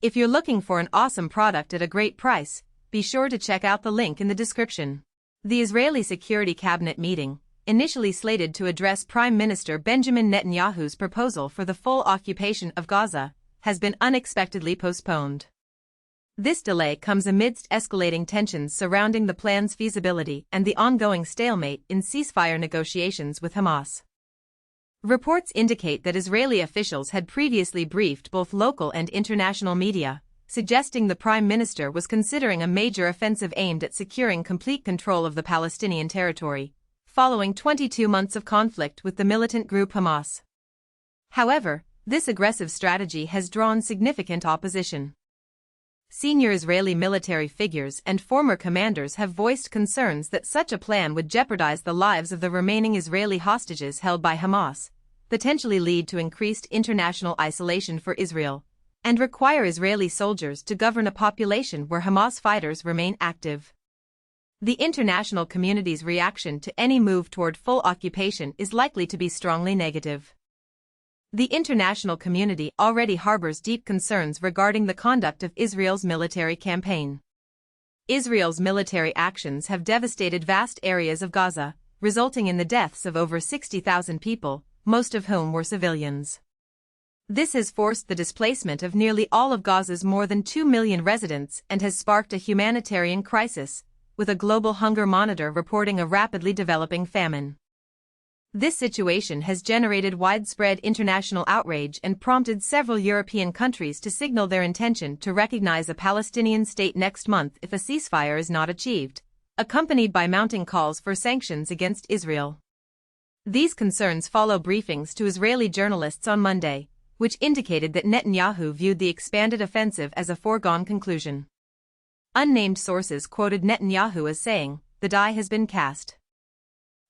If you're looking for an awesome product at a great price, be sure to check out the link in the description. The Israeli Security Cabinet meeting, initially slated to address Prime Minister Benjamin Netanyahu's proposal for the full occupation of Gaza, has been unexpectedly postponed. This delay comes amidst escalating tensions surrounding the plan's feasibility and the ongoing stalemate in ceasefire negotiations with Hamas. Reports indicate that Israeli officials had previously briefed both local and international media, suggesting the Prime Minister was considering a major offensive aimed at securing complete control of the Palestinian territory, following 22 months of conflict with the militant group Hamas. However, this aggressive strategy has drawn significant opposition. Senior Israeli military figures and former commanders have voiced concerns that such a plan would jeopardize the lives of the remaining Israeli hostages held by Hamas, potentially lead to increased international isolation for Israel, and require Israeli soldiers to govern a population where Hamas fighters remain active. The international community's reaction to any move toward full occupation is likely to be strongly negative. The international community already harbors deep concerns regarding the conduct of Israel's military campaign. Israel's military actions have devastated vast areas of Gaza, resulting in the deaths of over 60,000 people, most of whom were civilians. This has forced the displacement of nearly all of Gaza's more than 2 million residents and has sparked a humanitarian crisis, with a global hunger monitor reporting a rapidly developing famine. This situation has generated widespread international outrage and prompted several European countries to signal their intention to recognize a Palestinian state next month if a ceasefire is not achieved, accompanied by mounting calls for sanctions against Israel. These concerns follow briefings to Israeli journalists on Monday, which indicated that Netanyahu viewed the expanded offensive as a foregone conclusion. Unnamed sources quoted Netanyahu as saying, "The die has been cast.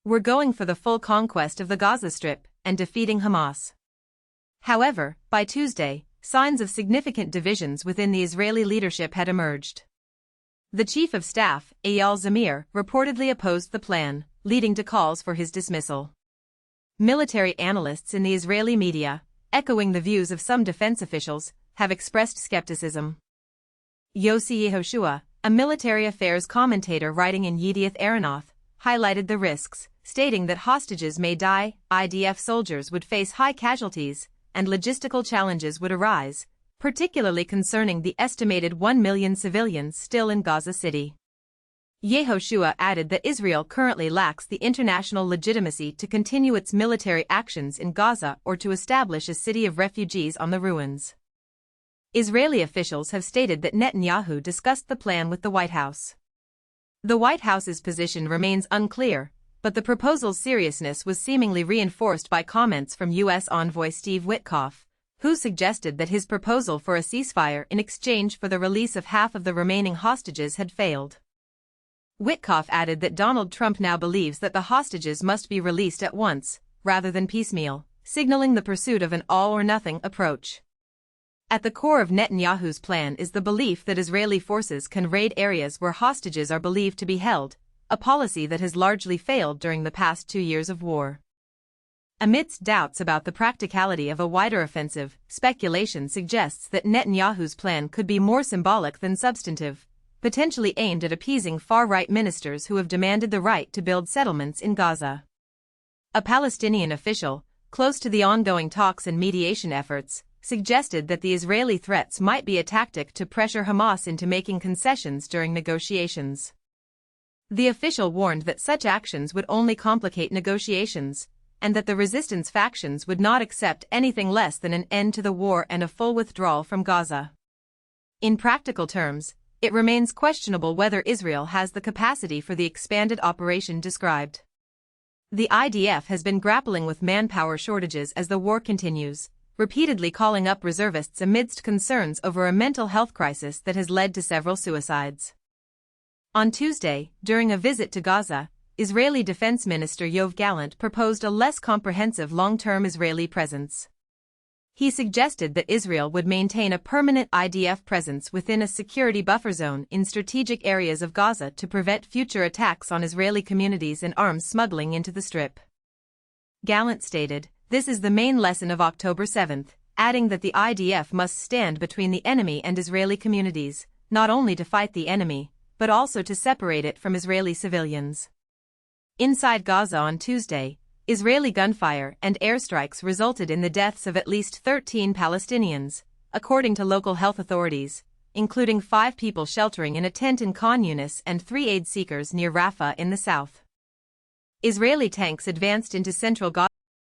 We're going for the full conquest of the Gaza Strip and defeating Hamas." However, by Tuesday, signs of significant divisions within the Israeli leadership had emerged. The chief of staff, Eyal Zamir, reportedly opposed the plan, leading to calls for his dismissal. Military analysts in the Israeli media, echoing the views of some defense officials, have expressed skepticism. Yossi Yehoshua, a military affairs commentator writing in Yedioth Ahronoth, highlighted the risks, stating that hostages may die, IDF soldiers would face high casualties, and logistical challenges would arise, particularly concerning the estimated 1 million civilians still in Gaza City. Yehoshua added that Israel currently lacks the international legitimacy to continue its military actions in Gaza or to establish a city of refugees on the ruins. Israeli officials have stated that Netanyahu discussed the plan with the White House. The White House's position remains unclear, but the proposal's seriousness was seemingly reinforced by comments from U.S. envoy Steve Witkoff, who suggested that his proposal for a ceasefire in exchange for the release of half of the remaining hostages had failed. Witkoff added that Donald Trump now believes that the hostages must be released at once, rather than piecemeal, signaling the pursuit of an all-or-nothing approach. At the core of Netanyahu's plan is the belief that Israeli forces can raid areas where hostages are believed to be held, a policy that has largely failed during the past 2 years of war. Amidst doubts about the practicality of a wider offensive, speculation suggests that Netanyahu's plan could be more symbolic than substantive, potentially aimed at appeasing far-right ministers who have demanded the right to build settlements in Gaza. A Palestinian official, close to the ongoing talks and mediation efforts, suggested that the Israeli threats might be a tactic to pressure Hamas into making concessions during negotiations. The official warned that such actions would only complicate negotiations, and that the resistance factions would not accept anything less than an end to the war and a full withdrawal from Gaza. In practical terms, it remains questionable whether Israel has the capacity for the expanded operation described. The IDF has been grappling with manpower shortages as the war continues, repeatedly calling up reservists amidst concerns over a mental health crisis that has led to several suicides. On Tuesday, during a visit to Gaza, Israeli Defense Minister Yoav Gallant proposed a less comprehensive long-term Israeli presence. He suggested that Israel would maintain a permanent IDF presence within a security buffer zone in strategic areas of Gaza to prevent future attacks on Israeli communities and arms smuggling into the Strip. Gallant stated, "This is the main lesson of October 7, adding that the IDF must stand between the enemy and Israeli communities, not only to fight the enemy, but also to separate it from Israeli civilians. Inside Gaza on Tuesday, Israeli gunfire and airstrikes resulted in the deaths of at least 13 Palestinians, according to local health authorities, including 5 people sheltering in a tent in Khan Yunis and 3 aid seekers near Rafah in the south. Israeli tanks advanced into central Gaza